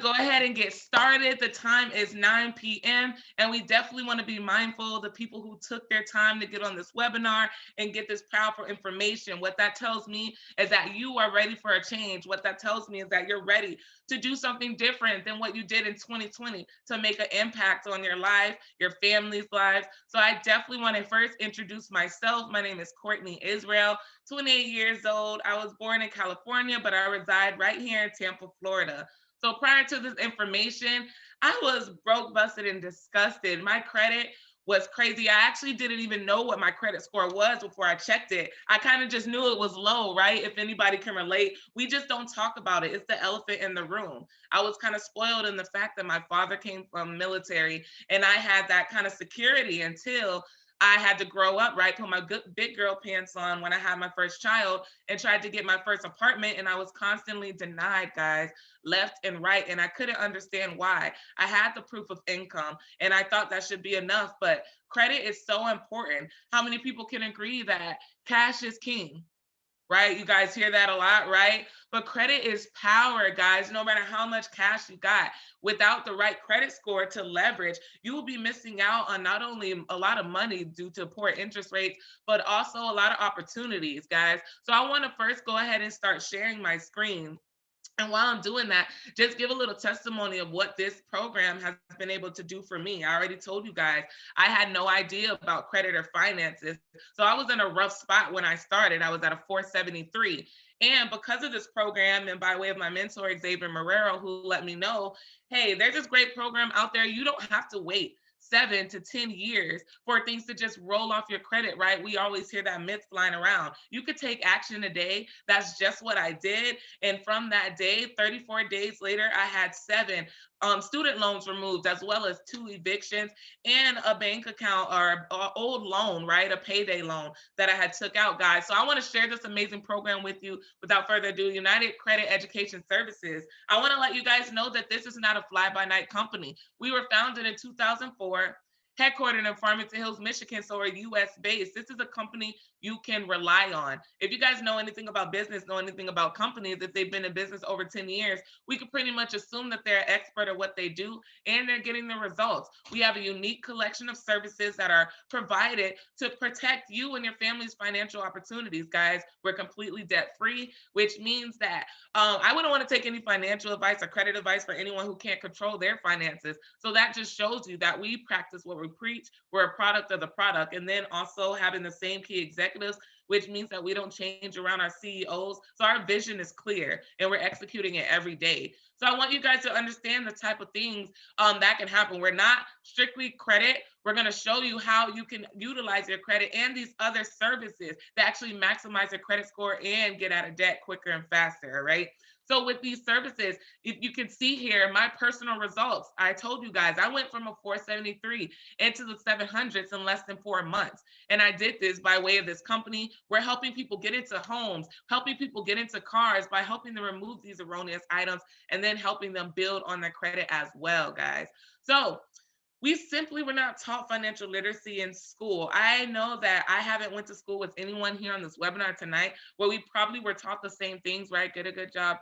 go ahead and get started. The time is 9 p.m. and we definitely want to be mindful of the people who took their time to get on this webinar and get this powerful information. What that tells me is that you are ready for a change. What that tells me is that you're ready to do something different than what you did in 2020 to make an impact on your life, your family's lives. So I definitely want to first introduce myself. My name is Courtney Israel, 28 years old. I was born in California, but I reside right here in Tampa, Florida. So prior to this information, I was broke, busted, and disgusted. My credit was crazy. I actually didn't even know what my credit score was before I checked it. I kind of just knew it was low, right? If anybody can relate, we just don't talk about it. It's the elephant in the room. I was kind of spoiled in the fact that my father came from military and I had that kind of security until I had to grow up, right? Put my good big girl pants on when I had my first child and tried to get my first apartment. And I was constantly denied, guys, left and right. And I couldn't understand why. I had the proof of income and I thought that should be enough. But credit is so important. How many people can agree that cash is king? Right? You guys hear that a lot, right? But credit is power, guys. No matter how much cash you got, without the right credit score to leverage, you will be missing out on not only a lot of money due to poor interest rates, but also a lot of opportunities, guys. So I want to first go ahead and start sharing my screen. And while I'm doing that, just give a little testimony of what this program has been able to do for me. I already told you guys, I had no idea about credit or finances. So I was in a rough spot when I started. I was at a 473. And because of this program, and by way of my mentor, Xavier Marrero, who let me know, hey, there's this great program out there. You don't have to wait 7 to 10 years for things to just roll off your credit, right? We always hear that myth flying around. You could take action today. That's just what I did. And from that day, 34 days later, I had seven student loans removed, as well as 2 evictions and a bank account or old loan, right? A payday loan that I had took out, guys. So I want to share this amazing program with you. Without further ado, United Credit Education Services. I want to let you guys know that this is not a fly-by-night company. We were founded in 2004, headquartered in Farmington Hills, Michigan, so we're US based. This is a company you can rely on. If you guys know anything about business, know anything about companies, if they've been in business over 10 years, we could pretty much assume that they're an expert at what they do and they're getting the results. We have a unique collection of services that are provided to protect you and your family's financial opportunities, guys. We're completely debt free, which means that I wouldn't want to take any financial advice or credit advice for anyone who can't control their finances. So that just shows you that we practice what we preach. We're a product of the product. And then also having the same key executives, which means that we don't change around our CEOs. So our vision is clear and we're executing it every day. So I want you guys to understand the type of things that can happen. We're not strictly credit. We're going to show you how you can utilize your credit and these other services that actually maximize your credit score and get out of debt quicker and faster, right? So with these services, if you can see here, my personal results, I told you guys, I went from a 473 into the 700s in less than 4 months. And I did this by way of this company. We're helping people get into homes, helping people get into cars by helping them remove these erroneous items and then helping them build on their credit as well, guys. So we simply were not taught financial literacy in school. I know that I haven't went to school with anyone here on this webinar tonight where we probably were taught the same things, right? Get a good job,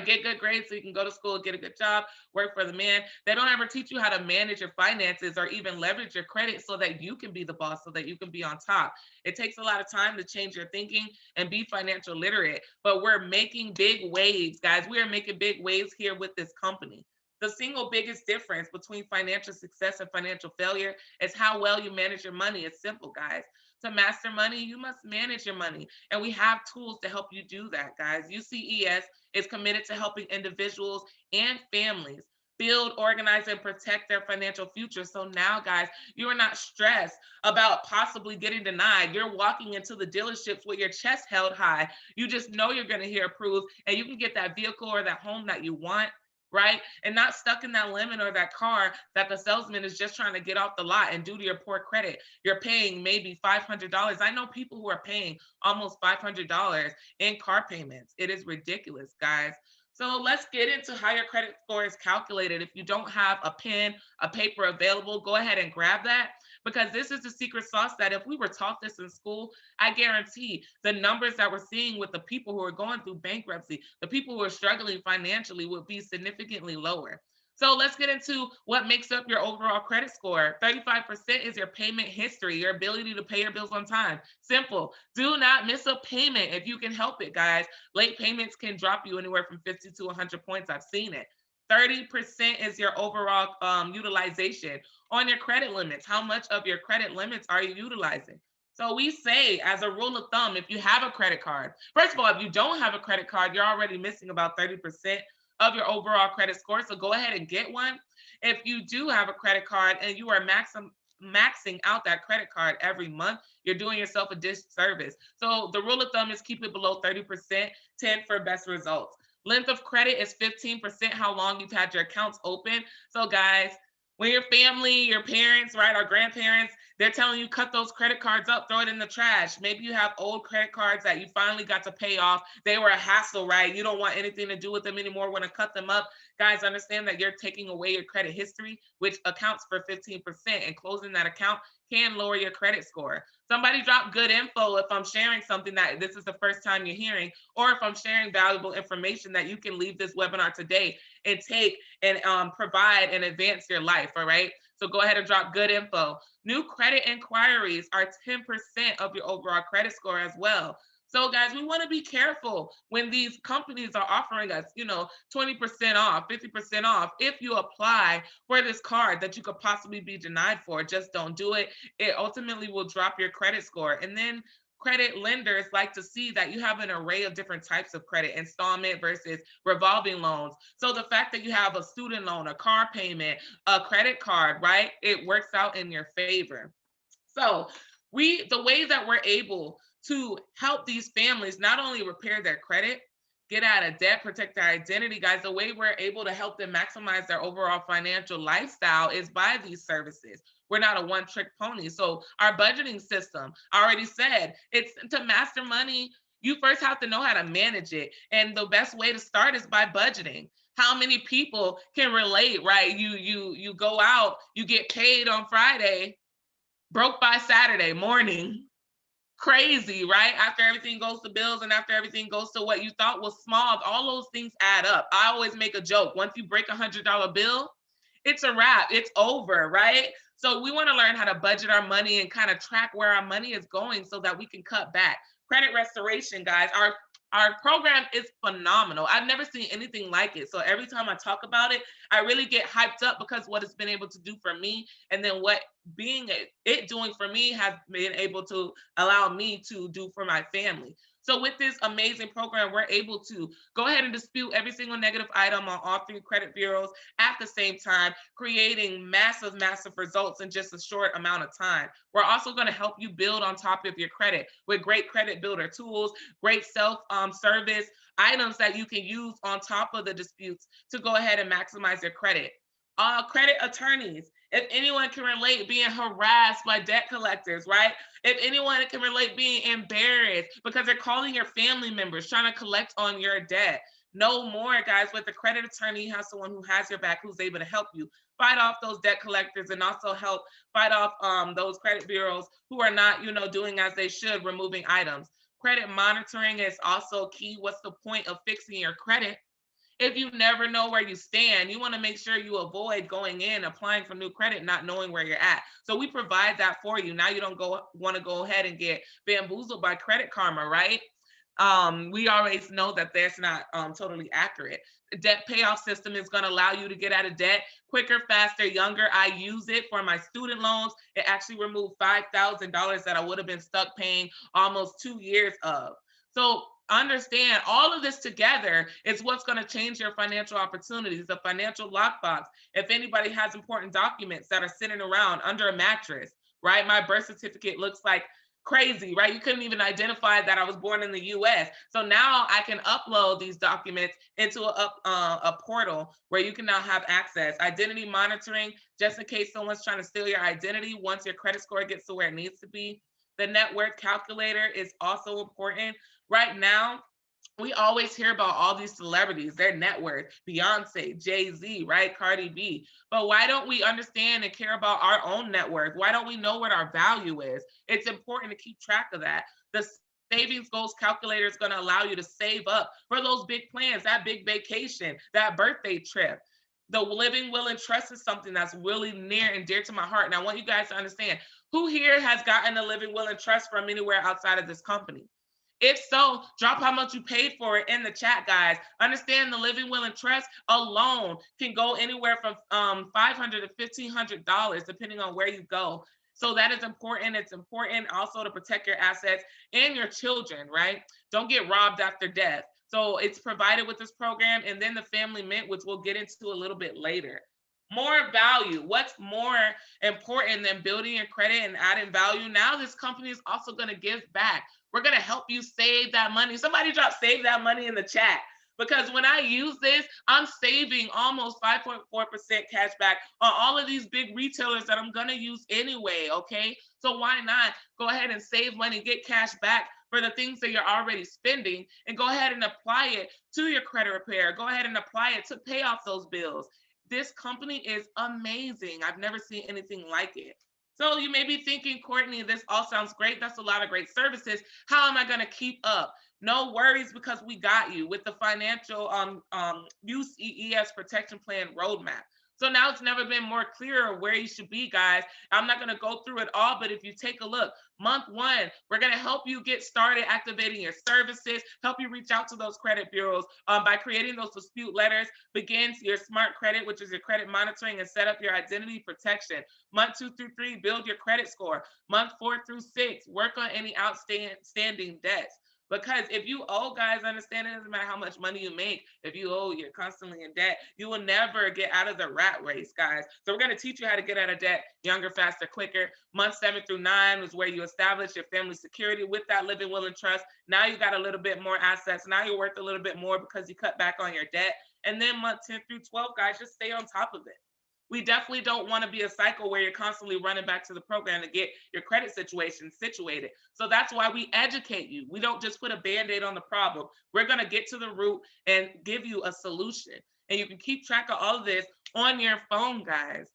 get good grades so you can go to school, get a good job, work for the man. They don't ever teach you how to manage your finances or even leverage your credit so that you can be the boss, so that you can be on top. It takes a lot of time to change your thinking and be financial literate, but we're making big waves, guys. We are making big waves here with this company. The single biggest difference between financial success and financial failure is how well you manage your money. It's simple, guys. To master money, you must manage your money. And we have tools to help you do that, guys. UCES is committed to helping individuals and families build, organize, and protect their financial future. So now, guys, you are not stressed about possibly getting denied. You're walking into the dealerships with your chest held high. You just know you're going to hear approved and you can get that vehicle or that home that you want, right? And not stuck in that lemon or that car that the salesman is just trying to get off the lot. And due to your poor credit, you're paying maybe $500. I know people who are paying almost $500 in car payments. It is ridiculous, guys. So let's get into how your credit score is calculated. If you don't have a pen, a paper available, go ahead and grab that. because this is the secret sauce that if we were taught this in school, I guarantee the numbers that we're seeing with the people who are going through bankruptcy, the people who are struggling financially would be significantly lower. So let's get into what makes up your overall credit score. 35% is your payment history, your ability to pay your bills on time. Simple. Do not miss a payment if you can help it, guys. Late payments can drop you anywhere from 50 to 100 points. I've seen it. 30% is your overall utilization on your credit limits. How much of your credit limits are you utilizing? So we say, as a rule of thumb, if you have a credit card, first of all, if you don't have a credit card, you're already missing about 30% of your overall credit score. So go ahead and get one. If you do have a credit card and you are maxing out that credit card every month, you're doing yourself a disservice. So the rule of thumb is keep it below 30%, 10 for best results. Length of credit is 15% how long you've had your accounts open. So guys, when your family, your parents, right, or grandparents, they're telling you cut those credit cards up, throw it in the trash. Maybe you have old credit cards that you finally got to pay off. They were a hassle, right? You don't want anything to do with them anymore. Want to cut them up. Guys, understand that you're taking away your credit history, which accounts for 15%, and closing that account can lower your credit score. Somebody drop good info if I'm sharing something that this is the first time you're hearing, or if I'm sharing valuable information that you can leave this webinar today and take and provide and advance your life, all right? So go ahead and drop good info. New credit inquiries are 10% of your overall credit score as well. So guys, we want to be careful when these companies are offering us, 20% off, 50% off. If you apply for this card that you could possibly be denied for, just don't do it. It ultimately will drop your credit score. And then credit lenders like to see that you have an array of different types of credit, installment versus revolving loans. So the fact that you have a student loan, a car payment, a credit card, right? It works out in your favor. So the way that we're able to help these families not only repair their credit, get out of debt, protect their identity, guys, the way we're able to help them maximize their overall financial lifestyle is by these services. We're not a one-trick pony. So our budgeting system, I already said, it's to master money. You first have to know how to manage it. And the best way to start is by budgeting. How many people can relate, right? You go out, you get paid on Friday, broke by Saturday morning. Crazy, right? After everything goes to bills and after everything goes to what you thought was small, all those things add up. I always make a joke. Once you break $100 bill, it's a wrap. It's over, right? So we want to learn how to budget our money and kind of track where our money is going so that we can cut back. Credit restoration, guys. Our program is phenomenal. I've never seen anything like it. So every time I talk about it, I really get hyped up because what it's been able to do for me, and then what it doing for me has been able to allow me to do for my family. So with this amazing program, we're able to go ahead and dispute every single negative item on all three credit bureaus at the same time, creating massive, massive results in just a short amount of time. We're also going to help you build on top of your credit with great credit builder tools, great self-service items that you can use on top of the disputes to go ahead and maximize your credit. Credit attorneys, if anyone can relate being harassed by debt collectors, right? If anyone can relate being embarrassed because they're calling your family members trying to collect on your debt. No more, guys. With a credit attorney, you have someone who has your back, who's able to help you fight off those debt collectors and also help fight off those credit bureaus who are not, doing as they should, removing items. Credit monitoring is also key. What's the point of fixing your credit if you never know where you stand? You want to make sure you avoid going in, applying for new credit, not knowing where you're at. So we provide that for you. Now you don't want to go ahead and get bamboozled by Credit Karma, right? We always know that that's not totally accurate. The debt payoff system is going to allow you to get out of debt quicker, faster, younger. I use it for my student loans. It actually removed $5,000 that I would have been stuck paying almost 2 years of. So understand all of this together is what's going to change your financial opportunities, the financial lockbox. If anybody has important documents that are sitting around under a mattress, right? My birth certificate looks like crazy, right? You couldn't even identify that I was born in the US. So now I can upload these documents into a portal where you can now have access. Identity monitoring, just in case someone's trying to steal your identity once your credit score gets to where it needs to be. The net worth calculator is also important. Right now, We always hear about all these celebrities, their net worth, Beyonce, Jay-Z, right? Cardi B. But why don't we understand and care about our own net worth? Why don't we know what our value is? It's important to keep track of that. The savings goals calculator is going to allow you to save up for those big plans, that big vacation, that birthday trip. The living will and trust is something that's really near and dear to my heart. And I want you guys to understand, who here has gotten a living will and trust from anywhere outside of this company? If so, drop how much you paid for it in the chat, guys. Understand the living will and trust alone can go anywhere from $500 to $1,500, depending on where you go. So that is important. It's important also to protect your assets and your children, right? Don't get robbed after death. So it's provided with this program, and then the family mint, which we'll get into a little bit later. More value. What's more important than building your credit and adding value? Now this company is also going to give back. We're going to help you save that money. Somebody drop save that money in the chat. Because when I use this, I'm saving almost 5.4% cash back on all of these big retailers that I'm going to use anyway. Okay. So why not go ahead and save money, get cash back for the things that you're already spending, and go ahead and apply it to your credit repair. Go ahead and apply it to pay off those bills. This company is amazing. I've never seen anything like it. So you may be thinking, Courtney, this all sounds great. That's a lot of great services. How am I going to keep up? No worries, because we got you with the financial UCES protection plan roadmap. So now it's never been more clear where you should be, guys. I'm not going to go through it all, but if you take a look, month one, we're going to help you get started activating your services, help you reach out to those credit bureaus by creating those dispute letters, begins your smart credit, which is your credit monitoring, and set up your identity protection. Month 2 through 3, build your credit score. Month 4 through 6, work on any outstanding debts. Because if you owe, guys, understand it doesn't matter how much money you make. If you owe, you're constantly in debt. You will never get out of the rat race, guys. So we're going to teach you how to get out of debt younger, faster, quicker. Month 7 through 9 is where you establish your family security with that living will and trust. Now you got a little bit more assets. Now you're worth a little bit more because you cut back on your debt. And then month 10 through 12, guys, just stay on top of it. We definitely don't want to be a cycle where you're constantly running back to the program to get your credit situation situated. So that's why we educate you. We don't just put a Band-Aid on the problem. We're going to get to the root and give you a solution. And you can keep track of all of this on your phone, guys.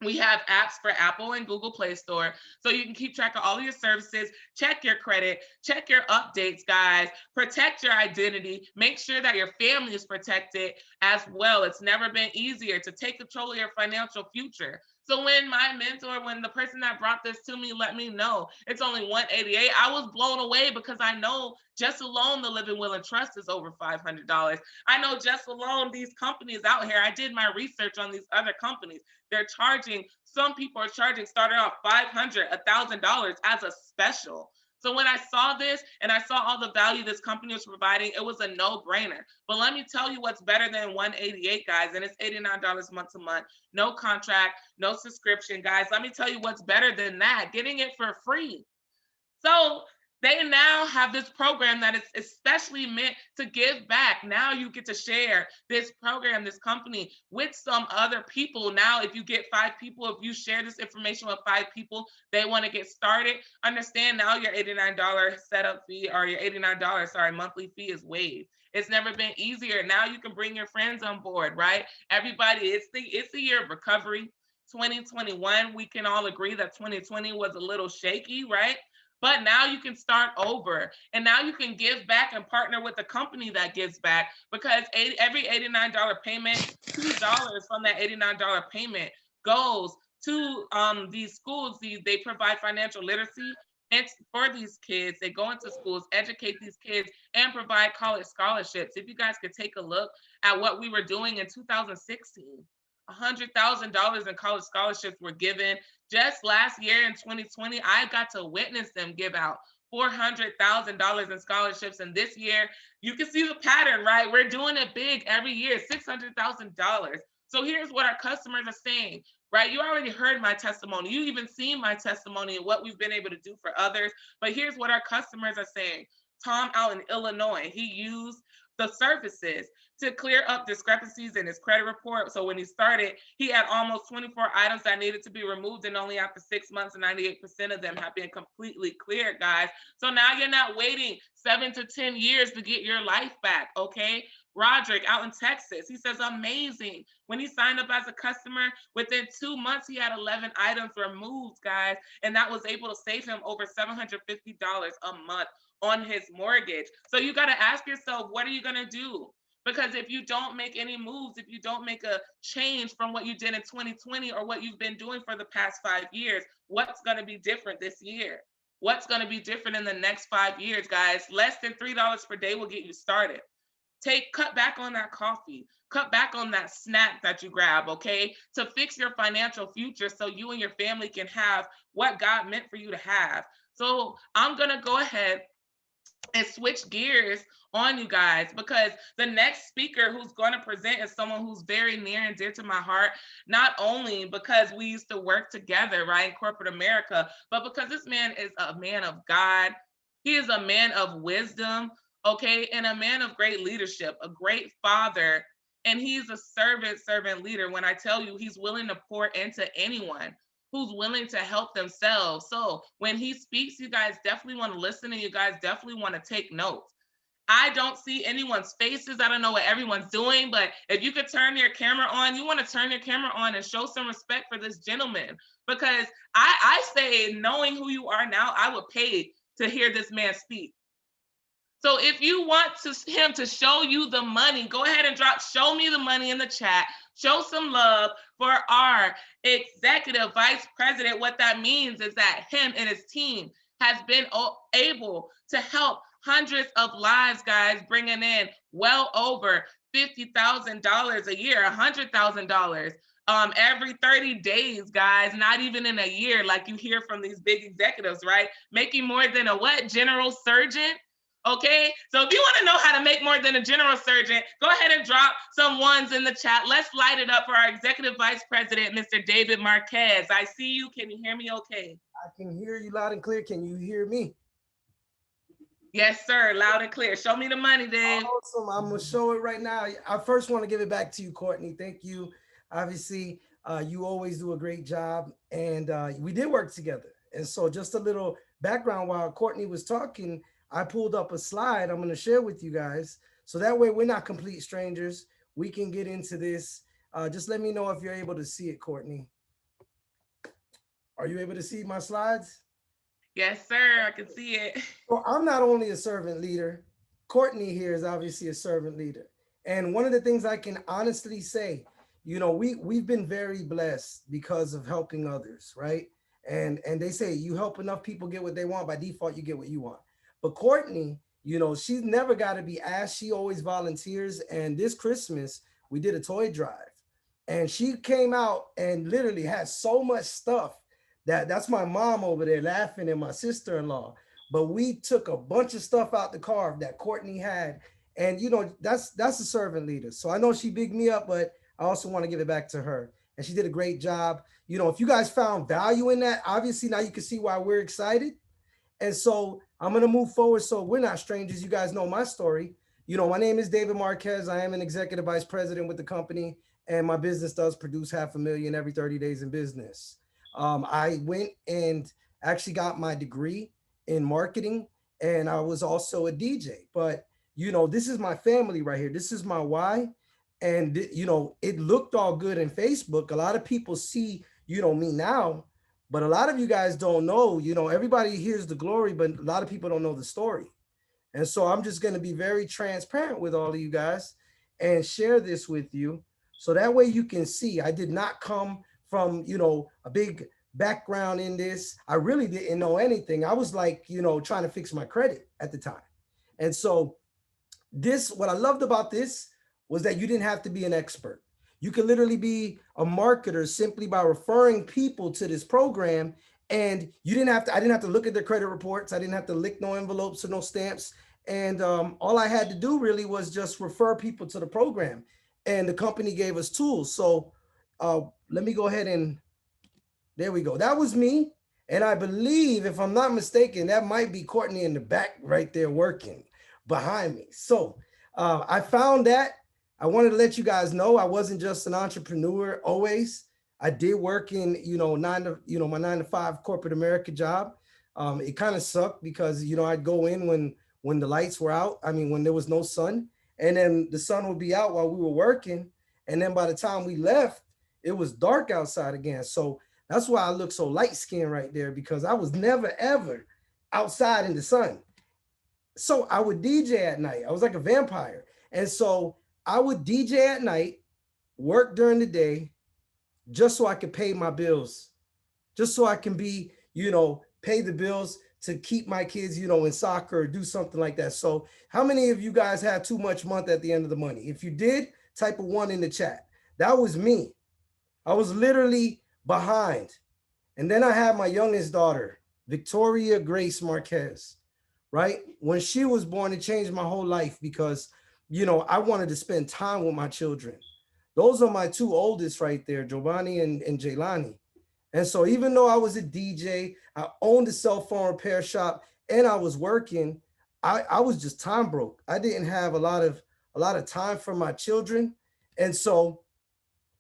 We have apps for Apple and Google Play Store, so you can keep track of all of your services, check your credit, check your updates, guys, protect your identity, make sure that your family is protected as well. It's never been easier to take control of your financial future. So when my mentor, when the person that brought this to me let me know it's only $188, I was blown away, because I know just alone the living will and trust is over $500. I know just alone these companies out here, I did my research on these other companies. They're charging, some people are charging starting off $500, $1,000 as a special. So when I saw this and I saw all the value this company was providing, it was a no-brainer. But let me tell you what's better than $188, guys, and it's $89 month to month, no contract, no subscription, guys. Let me tell you what's better than that, getting it for free. So they now have this program that is especially meant to give back. Now you get to share this program, this company, with some other people. Now, if you get 5 people, if you share this information with 5 people, they want to get started, understand now your $89 setup fee, or your $89, monthly fee is waived. It's never been easier. Now you can bring your friends on board, right? Everybody, it's the year of recovery. 2021, we can all agree that 2020 was a little shaky, right? But now you can start over, and now you can give back and partner with a company that gives back, because every $89 payment, $2 from that $89 payment goes to these schools. They provide financial literacy and for these kids. They go into schools, educate these kids, and provide college scholarships. If you guys could take a look at what we were doing in 2016, $100,000 in college scholarships were given. Just last year in 2020, I got to witness them give out $400,000 in scholarships. And this year, you can see the pattern, right? We're doing it big every year, $600,000. So here's what our customers are saying, right? You already heard my testimony. You even seen my testimony and what we've been able to do for others. But here's what our customers are saying. Tom out in Illinois, he used the services to clear up discrepancies in his credit report. So when he started, he had almost 24 items that needed to be removed, and only after 6 months, 98% of them have been completely cleared, guys. So now you're not waiting 7 to 10 years to get your life back, okay? Roderick out in Texas, he says, amazing. When he signed up as a customer, within 2 months, he had 11 items removed, guys, and that was able to save him over $750 a month on his mortgage. So you got to ask yourself, what are you going to do? Because if you don't make any moves, if you don't make a change from what you did in 2020 or what you've been doing for the past 5 years, what's going to be different this year? What's going to be different in the next 5 years, guys? Less than $3 per day will get you started. Cut back on that coffee, cut back on that snack that you grab, okay, to fix your financial future so you and your family can have what God meant for you to have. So I'm going to go ahead and switch gears on you guys, because the next speaker who's going to present is someone who's very near and dear to my heart, not only because we used to work together, right, in corporate America, but because this man is a man of God. He is a man of wisdom, okay, and a man of great leadership, a great father, and he's a servant leader. When I tell you, he's willing to pour into anyone who's willing to help themselves. So when he speaks, you guys definitely want to listen, and you guys definitely want to take notes. I don't see anyone's faces. I don't know what everyone's doing, but if you could turn your camera on, you want to turn your camera on and show some respect for this gentleman, because I say, knowing who you are now, I would pay to hear this man speak. So if you want him to show you the money, go ahead and drop "show me the money" in the chat. Show some love for our executive vice president. What that means is that him and his team has been able to help hundreds of lives, guys, bringing in well over $50,000 a year, $100,000 every 30 days, guys, not even in a year, like you hear from these big executives, right? Making more than a what? General surgeon? Okay, so if you want to know how to make more than a general surgeon, go ahead and drop some ones in the chat. Let's light it up for our executive vice president, Mr. David Marquez. I see you. Can you hear me okay? I can hear you loud and clear. Can you hear me? Yes, sir. Loud and clear. Show me the money, Dave. Awesome. I'm going to show it right now. I first want to give it back to you, Courtney. Thank you. Obviously, you always do a great job. And we did work together. And so just a little background while Courtney was talking, I pulled up a slide I'm going to share with you guys. So that way we're not complete strangers. We can get into this. Just let me know if you're able to see it, Courtney. Are you able to see my slides? Yes, sir. I can see it. Well, I'm not only a servant leader, Courtney here is obviously a servant leader. And one of the things I can honestly say, we've been very blessed because of helping others, right? And they say you help enough people get what they want, by default you get what you want. But Courtney, she's never got to be asked. She always volunteers. And this Christmas, we did a toy drive. And she came out and literally had so much stuff that's my mom over there laughing, and my sister-in-law. But we took a bunch of stuff out the car that Courtney had. And that's a servant leader. So I know she bigged me up, but I also want to give it back to her. And she did a great job. If you guys found value in that, obviously now you can see why we're excited. And so I'm going to move forward. So we're not strangers. You guys know my story. My name is David Marquez. I am an executive vice president with the company, and my business does produce $500,000 every 30 days in business. I went and actually got my degree in marketing, and I was also a DJ. But, this is my family right here. This is my why. And, it looked all good in Facebook. A lot of people see, me now, but a lot of you guys don't know, everybody hears the glory, but a lot of people don't know the story. And so I'm just going to be very transparent with all of you guys and share this with you. So that way you can see I did not come from, a big background in this. I really didn't know anything. I was like, trying to fix my credit at the time. And so what I loved about this was that you didn't have to be an expert. You could literally be a marketer simply by referring people to this program. And I didn't have to look at their credit reports. I didn't have to lick no envelopes or no stamps. And all I had to do really was just refer people to the program. And the company gave us tools. So let me go ahead and there we go. That was me. And I believe, if I'm not mistaken, that might be Courtney in the back right there working behind me. So I found that. I wanted to let you guys know I wasn't just an entrepreneur always. I did work in, my 9 to 5 corporate America job. It kind of sucked because, I'd go in when the lights were out. I mean, when there was no sun, and then the sun would be out while we were working. And then by the time we left, it was dark outside again. So that's why I look so light skinned right there, because I was never, ever outside in the sun. So I would DJ at night. I was like a vampire. And so I would DJ at night, work during the day, just so I could pay my bills, just so I can be, pay the bills to keep my kids, in soccer or do something like that. So how many of you guys had too much month at the end of the money? If you did, type a 1 in the chat. That was me. I was literally behind. And then I had my youngest daughter, Victoria Grace Marquez, right? When she was born, it changed my whole life because, I wanted to spend time with my children. Those are my two oldest right there, Giovanni and Jaylani. And so even though I was a DJ, I owned a cell phone repair shop, and I was working, I was just time broke. I didn't have a lot of time for my children. And so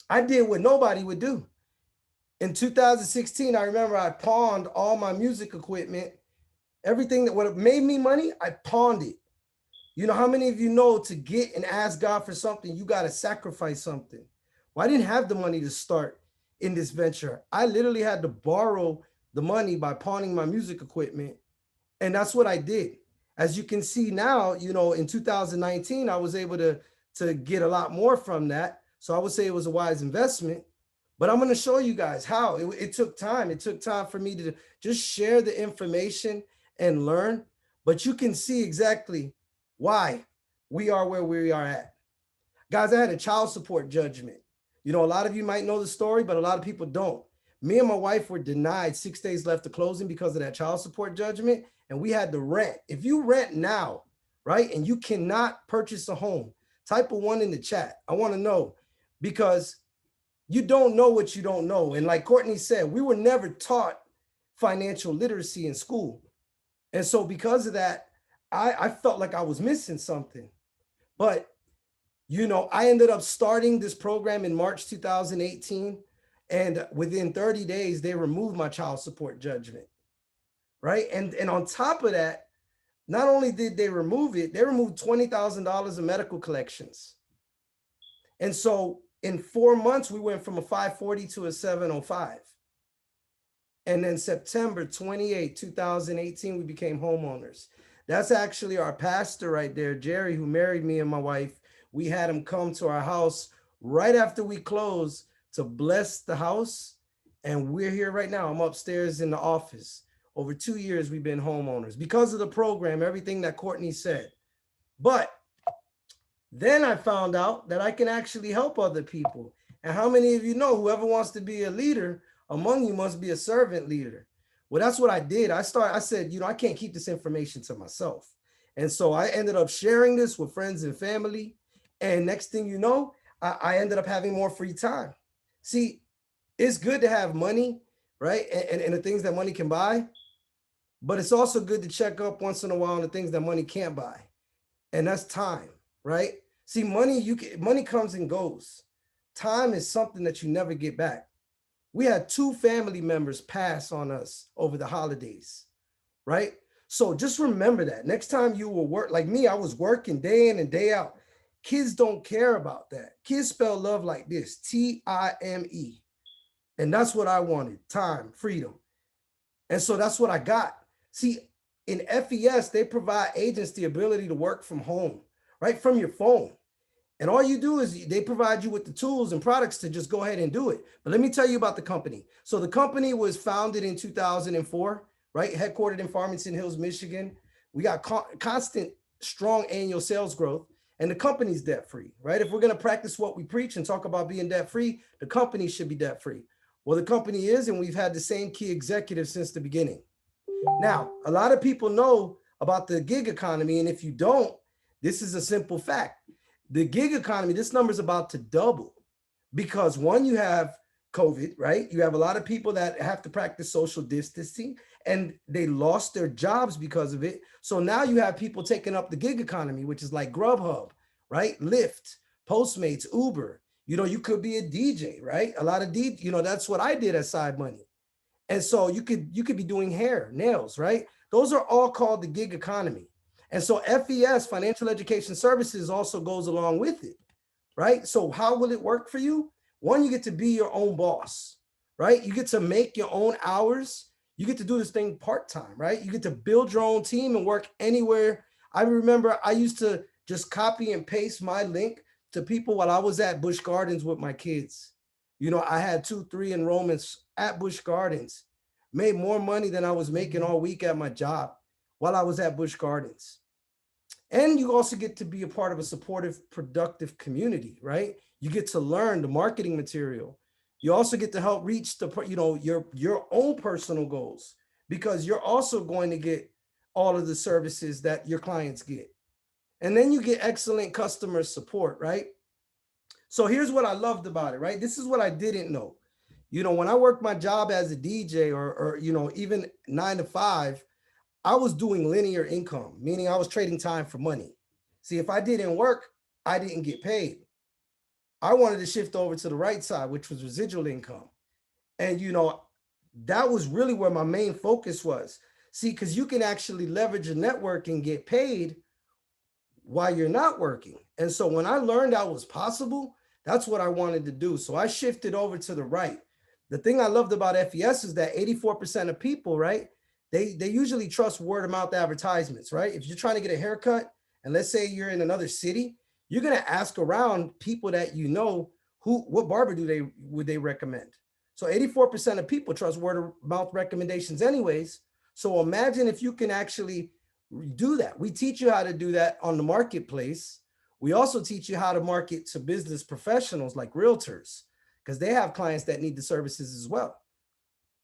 I did what nobody would do. In 2016, I remember I pawned all my music equipment. Everything that would have made me money, I pawned it. You know, how many of you know to get and ask God for something, you got to sacrifice something? Well, I didn't have the money to start in this venture. I literally had to borrow the money by pawning my music equipment. And that's what I did. As you can see now, in 2019, I was able to get a lot more from that. So I would say it was a wise investment. But I'm going to show you guys how. It took time. It took time for me to just share the information and learn. But you can see exactly why we are where we are at. Guys, I had a child support judgment. A lot of you might know the story, but a lot of people don't. Me and my wife were denied 6 days left of closing because of that child support judgment, and we had to rent. If you rent now, right, and you cannot purchase a home, type a 1 in the chat. I want to know, because you don't know what you don't know. And like Courtney said, we were never taught financial literacy in school. And so because of that, I felt like I was missing something. But, I ended up starting this program in March 2018. And within 30 days, they removed my child support judgment, right? And on top of that, not only did they remove it, they removed $20,000 of medical collections. And so in 4 months, we went from a 540 to a 705. And then September 28, 2018, we became homeowners. That's actually our pastor right there, Jerry, who married me and my wife. We had him come to our house right after we closed to bless the house. And we're here right now. I'm upstairs in the office. Over 2 years, we've been homeowners because of the program, everything that Courtney said. But then I found out that I can actually help other people. And how many of you know, whoever wants to be a leader among you must be a servant leader? Well, that's what I did. I said, I can't keep this information to myself. And so I ended up sharing this with friends and family. And next thing you know, I ended up having more free time. See, it's good to have money, right? And the things that money can buy. But it's also good to check up once in a while on the things that money can't buy. And that's time, right? See, money comes and goes. Time is something that you never get back. We had 2 family members pass on us over the holidays, right? So just remember that. Next time you will work, like me, I was working day in and day out. Kids don't care about that. Kids spell love like this, Time. And that's what I wanted, time, freedom. And so that's what I got. See, in FES, they provide agents the ability to work from home, right? From your phone. And all you do is they provide you with the tools and products to just go ahead and do it. But let me tell you about the company. So the company was founded in 2004, right? Headquartered in Farmington Hills, Michigan. We got constant, strong annual sales growth, and the company's debt-free, right? If we're going to practice what we preach and talk about being debt-free, the company should be debt-free. Well, the company is, and we've had the same key executives since the beginning. Now, a lot of people know about the gig economy, and if you don't, this is a simple fact. The gig economy, this number is about to double because, one, you have COVID, right? You have a lot of people that have to practice social distancing, and they lost their jobs because of it. So now you have people taking up the gig economy, which is like Grubhub, right? Lyft, Postmates, Uber. You could be a DJ, right? A lot of that's what I did as side money. And so you could be doing hair, nails, right? Those are all called the gig economy. And so FES, financial education services, also goes along with it, right? So how will it work for you? One, you get to be your own boss, right? You get to make your own hours. You get to do this thing part-time, right? You get to build your own team and work anywhere. I remember I used to just copy and paste my link to people while I was at Busch Gardens with my kids. I had 2, 3 enrollments at Busch Gardens, made more money than I was making all week at my job while I was at Busch Gardens. And you also get to be a part of a supportive, productive community, right? You get to learn the marketing material. You also get to help reach your own personal goals, because you're also going to get all of the services that your clients get. And then you get excellent customer support, right? So here's what I loved about it, right? This is what I didn't know. When I worked my job as a DJ or even 9 to 5, I was doing linear income, meaning I was trading time for money. See, if I didn't work, I didn't get paid. I wanted to shift over to the right side, which was residual income. And, that was really where my main focus was. See, because you can actually leverage a network and get paid while you're not working. And so when I learned that was possible, that's what I wanted to do. So I shifted over to the right. The thing I loved about FES is that 84% of people, right, they usually trust word of mouth advertisements, right? If you're trying to get a haircut, and let's say you're in another city, you're going to ask around people that what barber would they recommend. So 84% of people trust word of mouth recommendations anyways. So imagine if you can actually do that. We teach you how to do that on the marketplace. We also teach you how to market to business professionals like realtors, because they have clients that need the services as well.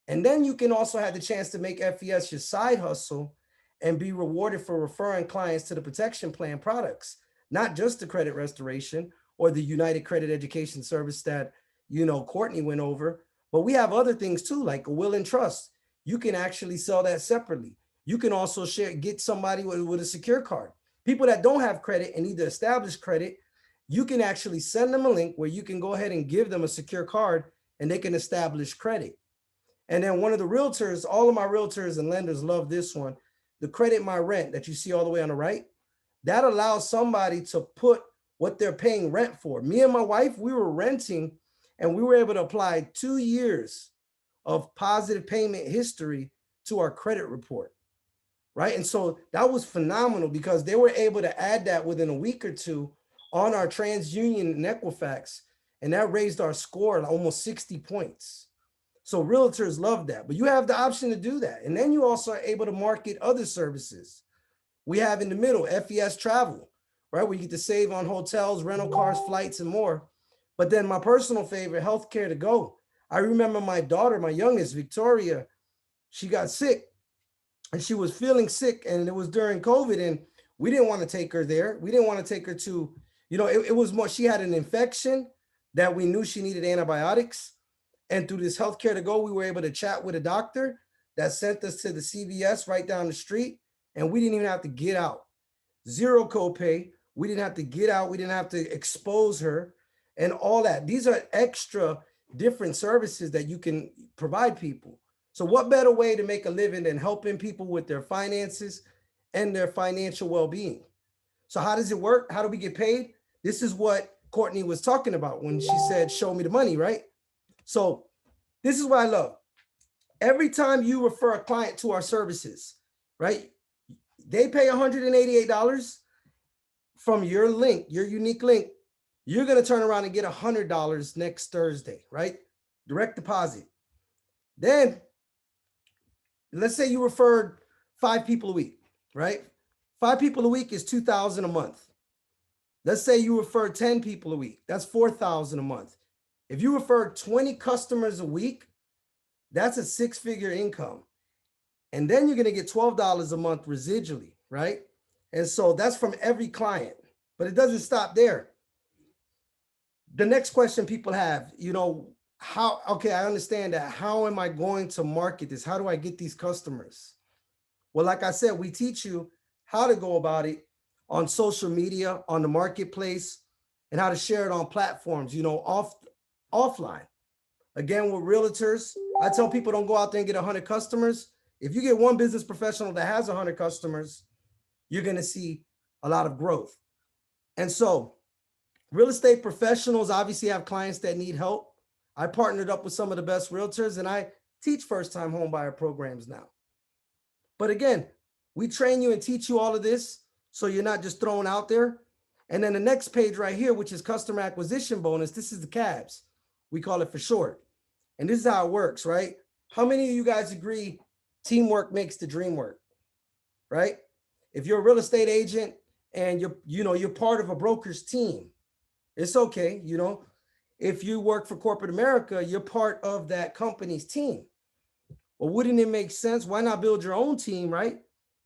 And then you can also have the chance to make FES your side hustle and be rewarded for referring clients to the protection plan products, not just the credit restoration or the United Credit Education Service that, Courtney went over, but we have other things too, like a will and trust. You can actually sell that separately. You can also get somebody with a secure card. People that don't have credit and need to establish credit, you can actually send them a link where you can go ahead and give them a secure card and they can establish credit. And then one of the realtors, all of my realtors and lenders love this one, the Credit My Rent that you see all the way on the right. That allows somebody to put what they're paying rent for. Me and my wife, we were renting and we were able to apply 2 years of positive payment history to our credit report, right? And so that was phenomenal because they were able to add that within a week or two on our TransUnion and Equifax, and that raised our score to almost 60 points. So realtors love that, but you have the option to do that. And then you also are able to market other services. We have in the middle, FES Travel, right? Where you get to save on hotels, rental cars, flights, and more. But then my personal favorite, Healthcare to Go. I remember my daughter, my youngest, Victoria, she got sick and she was feeling sick, and it was during COVID, and we didn't want to take her there. We didn't want to take her to, it was more, she had an infection that we knew she needed antibiotics. And through this Healthcare to Go, we were able to chat with a doctor that sent us to the CVS right down the street, and we didn't even have to get out. Zero copay. We didn't have to get out. We didn't have to expose her and all that. These are extra different services that you can provide people. So what better way to make a living than helping people with their finances and their financial well-being? So how does it work? How do we get paid? This is what Courtney was talking about when she said, show me the money, right? So this is what I love. Every time you refer a client to our services, right? They pay $188 from your link, your unique link. You're going to turn around and get $100 next Thursday, right? Direct deposit. Then let's say you referred 5 people a week, right? 5 people a week is $2,000 a month. Let's say you refer 10 people a week. That's $4,000 a month. If you refer 20 customers a week, that's a 6-figure income. And then you're going to get $12 a month residually, right? And so that's from every client, but it doesn't stop there. The next question people have, okay, I understand that. How am I going to market this? How do I get these customers? Well, like I said, we teach you how to go about it on social media, on the marketplace. and how to share it on platforms, offline. Again, with realtors, I tell people don't go out there and get 100 customers. If you get one business professional that has 100 customers, you're going to see a lot of growth. And so, real estate professionals obviously have clients that need help. I partnered up with some of the best realtors and I teach first-time home buyer programs now. But again, we train you and teach you all of this so you're not just thrown out there. And then the next page right here, which is customer acquisition bonus, this is the CABs. We call it for short. And this is how it works, right? How many of you guys agree teamwork makes the dream work, right? If you're a real estate agent and you're part of a broker's team, it's okay. If you work for corporate America, you're part of that company's team. Well, wouldn't it make sense? Why not build your own team, right?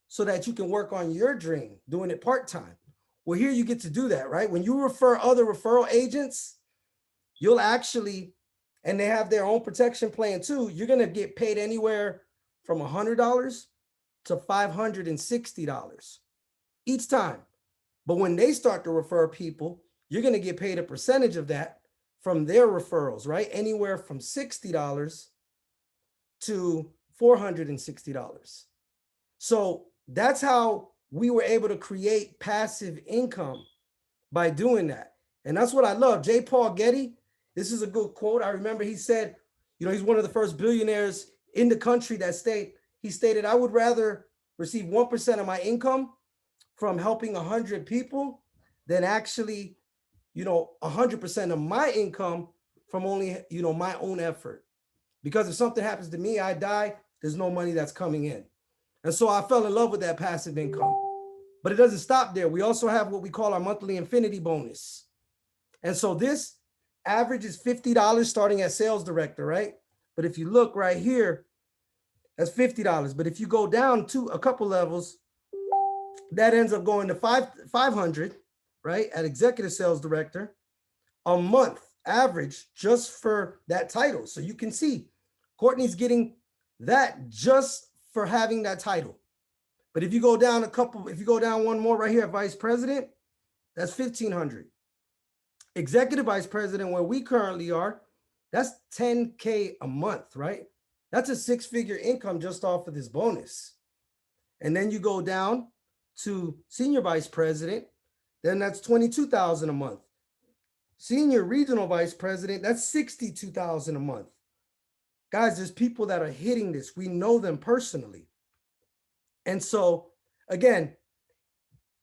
So that you can work on your dream, doing it part-time. Well, here you get to do that, right? When you refer other referral agents, you'll actually, and they have their own protection plan too, you're going to get paid anywhere from $100 to $560 each time. But when they start to refer people, you're going to get paid a percentage of that from their referrals, right? Anywhere from $60 to $460. So that's how we were able to create passive income by doing that. And that's what I love. J. Paul Getty, this is a good quote. I remember he said, he's one of the first billionaires in the country he stated, I would rather receive 1% of my income from helping 100 people than actually, 100% of my income from only, my own effort. Because if something happens to me, I die, there's no money that's coming in. And so I fell in love with that passive income. But it doesn't stop there. We also have what we call our monthly infinity bonus. And so this average is $50 starting as sales director, right? But if you look right here, that's $50. But if you go down to a couple levels, that ends up going to $500, right? At executive sales director a month average just for that title. So you can see Courtney's getting that just for having that title. But if you go down one more right here at vice president, that's $1,500. Executive vice president, where we currently are, that's $10K a month, right? That's a six-figure income just off of this bonus. And then you go down to senior vice president, then that's $22,000 a month. Senior regional vice president, that's $62,000 a month. Guys, there's people that are hitting this. We know them personally. And so, again,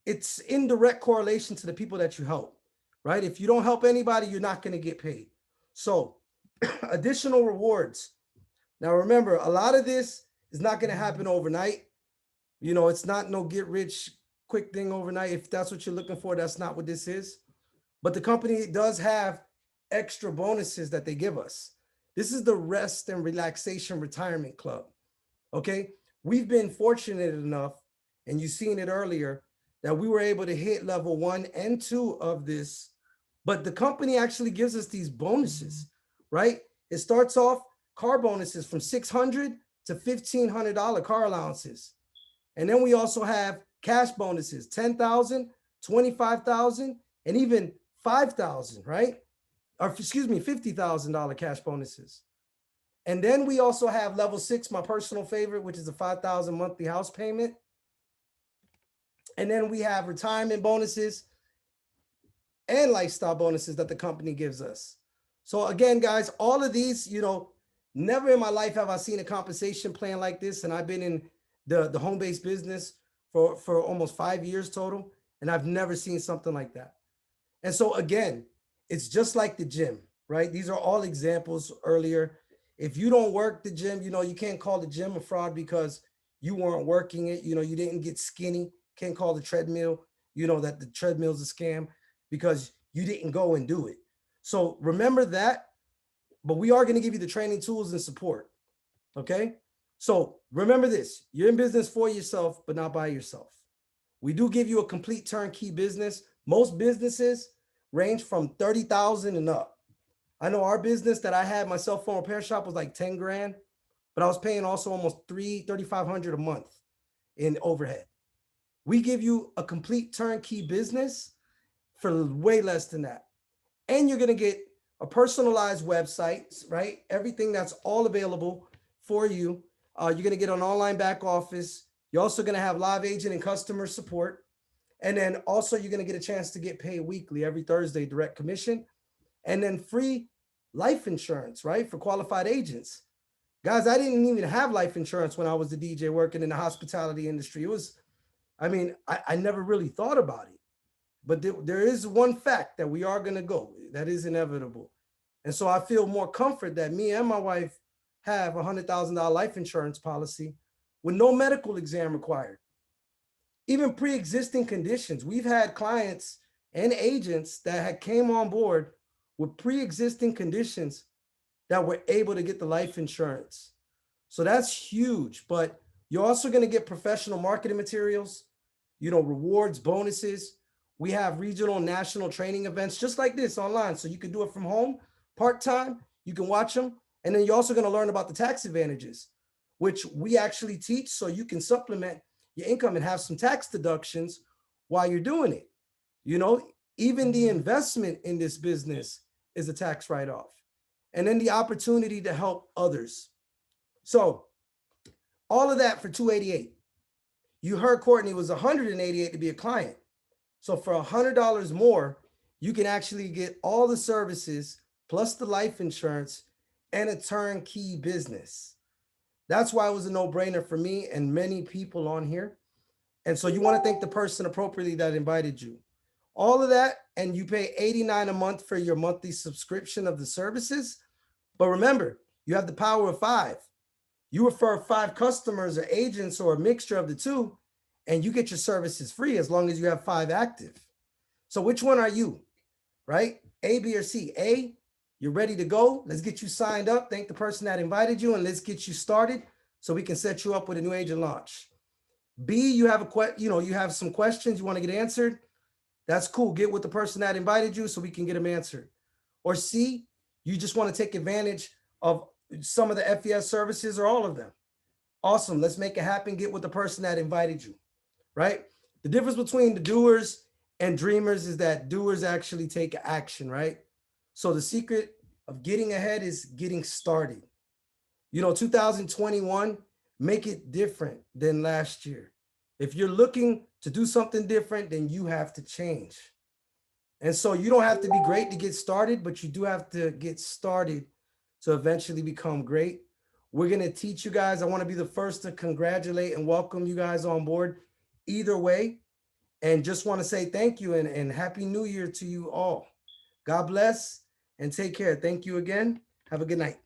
it's in direct correlation to the people that you help, right? If you don't help anybody, you're not going to get paid. So, additional rewards. Now, remember, a lot of this is not going to happen overnight. It's not no get rich quick thing overnight. If that's what you're looking for, that's not what this is. But the company does have extra bonuses that they give us. This is the Rest and Relaxation Retirement Club. Okay. We've been fortunate enough, and you've seen it earlier, that we were able to hit level 1 and 2 of this. But the company actually gives us these bonuses, right? It starts off car bonuses from $600 to $1,500 car allowances. And then we also have cash bonuses, $10,000, $25,000, and even $5,000, right? Or excuse me, $50,000 cash bonuses. And then we also have level 6, my personal favorite, which is a $5,000 monthly house payment. And then we have retirement bonuses and lifestyle bonuses that the company gives us. So again, guys, all of these, never in my life have I seen a compensation plan like this. And I've been in the home-based business for almost 5 years total. And I've never seen something like that. And so again, it's just like the gym, right? These are all examples earlier. If you don't work the gym, you can't call the gym a fraud because you weren't working it. You didn't get skinny. Can't call the treadmill, that the treadmill's a scam because you didn't go and do it. So remember that, but we are going to give you the training tools and support. Okay. So remember this, you're in business for yourself, but not by yourself. We do give you a complete turnkey business. Most businesses range from 30,000 and up. I know our business that I had, my cell phone repair shop, was like 10 grand, but I was paying also almost $3,500 a month in overhead. We give you a complete turnkey business for way less than that. and you're going to get a personalized website, right? Everything that's all available for you. You're going to get an online back office. You're also going to have live agent and customer support. And then also you're going to get a chance to get paid weekly every Thursday, direct commission, and then free life insurance, right? For qualified agents. Guys, I didn't even have life insurance when I was the DJ working in the hospitality industry. It was, I mean, I never really thought about it. But there is one fact that we are going to go. That is inevitable. And so I feel more comfort that me and my wife have a $100,000 life insurance policy with no medical exam required. Even pre-existing conditions. We've had clients and agents that had came on board with pre-existing conditions that were able to get the life insurance. So that's huge. But you're also going to get professional marketing materials, rewards, bonuses. We have regional and national training events just like this online. So you can do it from home, part-time. You can watch them. And then you're also going to learn about the tax advantages, which we actually teach so you can supplement your income and have some tax deductions while you're doing it. Even the investment in this business is a tax write-off. And then the opportunity to help others. So all of that for $288. You heard Courtney was $188 to be a client. So for $100 more, you can actually get all the services plus the life insurance and a turnkey business. That's why it was a no-brainer for me and many people on here. And so you want to thank the person appropriately that invited you. All of that, and you pay $89 a month for your monthly subscription of the services. But remember, you have the power of 5. You refer 5 customers or agents or a mixture of the two, and you get your services free as long as you have 5 active. So which one are you, right? A, B, or C? A, you're ready to go. Let's get you signed up. Thank the person that invited you, and let's get you started so we can set you up with a new agent launch. B, you have you have some questions you want to get answered. That's cool. Get with the person that invited you so we can get them answered. Or C, you just want to take advantage of some of the FES services or all of them. Awesome. Let's make it happen. Get with the person that invited you, right? The difference between the doers and dreamers is that doers actually take action, right? So the secret of getting ahead is getting started. 2021, make it different than last year. If you're looking to do something different, then you have to change. And so you don't have to be great to get started, but you do have to get started to eventually become great. We're going to teach you guys. I want to be the first to congratulate and welcome you guys on board either way. And just want to say thank you and Happy New Year to you all. God bless and take care. Thank you again. Have a good night.